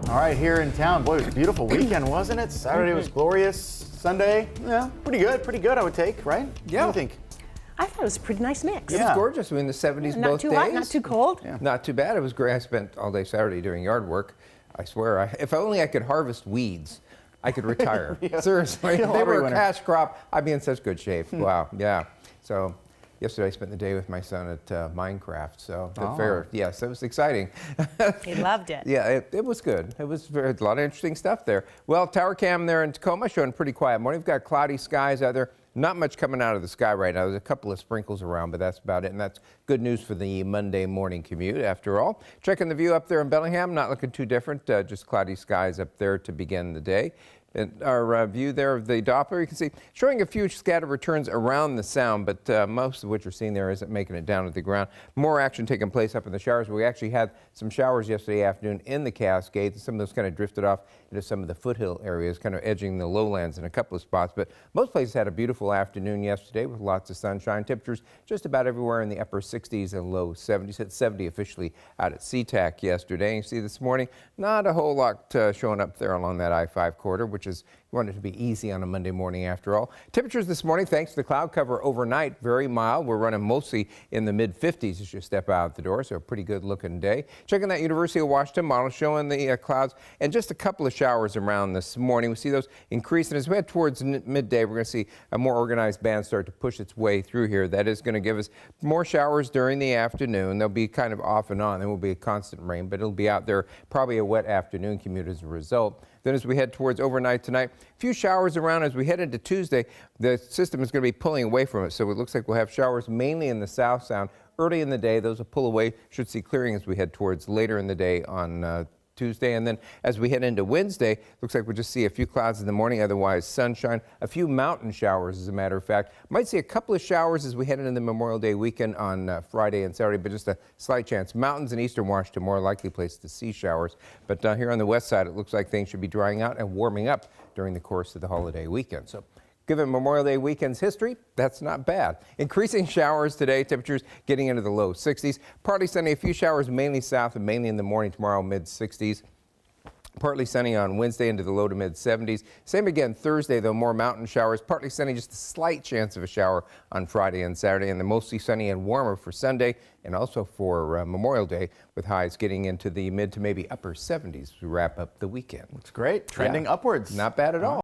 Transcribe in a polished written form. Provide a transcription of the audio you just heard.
All right, here in town, boy, it was a beautiful weekend, wasn't it? Saturday was glorious. Sunday, yeah, pretty good, I would take, right? Yeah. What do you think? I thought it was a pretty nice mix. It was gorgeous. We were in the 70s both days. Not too hot, not too cold. Yeah. Not too bad. It was great. I spent all day Saturday doing yard work. I swear, if only I could harvest weeds, I could retire. Yeah. Seriously, if they Every were a winter. cash crop, I'd be in such good shape. Wow, yeah. So yesterday I spent the day with my son at Minecraft. So the fair, yes, it was exciting. He loved it. Yeah, it was good. It was a lot of interesting stuff there. Well, Tower Cam there in Tacoma showing pretty quiet morning. We've got cloudy skies out there. Not much coming out of the sky right now. There's a couple of sprinkles around, but that's about it. And that's good news for the Monday morning commute, after all. Checking the view up there in Bellingham, not looking too different. Just cloudy skies up there to begin the day. And our view there of the Doppler, you can see showing a few scattered returns around the sound, but most of what you're seeing there isn't making it down to the ground. More action taking place up in the showers. We actually had some showers yesterday afternoon in the Cascades. Some of those kind of drifted off into some of the foothill areas, kind of edging the lowlands in a couple of spots. But most places had a beautiful afternoon yesterday with lots of sunshine. Temperatures just about everywhere in the upper 60s and low 70s. Hit 70 officially out at SeaTac yesterday. You see this morning, not a whole lot showing up there along that I-5 corridor, which is, you want it to be easy on a Monday morning after all. Temperatures this morning, thanks to the cloud cover overnight, very mild. We're running mostly in the mid-50s as you step out the door, so a pretty good looking day. Checking that University of Washington model showing the clouds and just a couple of showers around this morning. We see those increasing as we head towards midday. We're going to see a more organized band start to push its way through here. That is going to give us more showers during the afternoon. They'll be kind of off and on. There will be a constant rain, but it'll be out there, probably a wet afternoon commute as a result. Then as we head towards overnight tonight, a few showers around as we head into Tuesday. The system is going to be pulling away from it, so it looks like we'll have showers mainly in the south sound early in the day. Those will pull away. Should see clearing as we head towards later in the day on Tuesday. And then as we head into Wednesday, looks like we'll just see a few clouds in the morning, otherwise sunshine, a few mountain showers as a matter of fact. Might see a couple of showers as we head into the Memorial Day weekend on Friday and Saturday, but just a slight chance. Mountains in eastern Washington, more likely place to see showers. But here on the west side, it looks like things should be drying out and warming up during the course of the holiday weekend. So given Memorial Day weekend's history, that's not bad. Increasing showers today, temperatures getting into the low 60s. Partly sunny, a few showers mainly south and mainly in the morning tomorrow, mid 60s. Partly sunny on Wednesday into the low to mid 70s. Same again Thursday, though, more mountain showers. Partly sunny, just a slight chance of a shower on Friday and Saturday. And then mostly sunny and warmer for Sunday and also for Memorial Day, with highs getting into the mid to maybe upper 70s as we wrap up the weekend. It's great. Trending upwards. Not bad at all.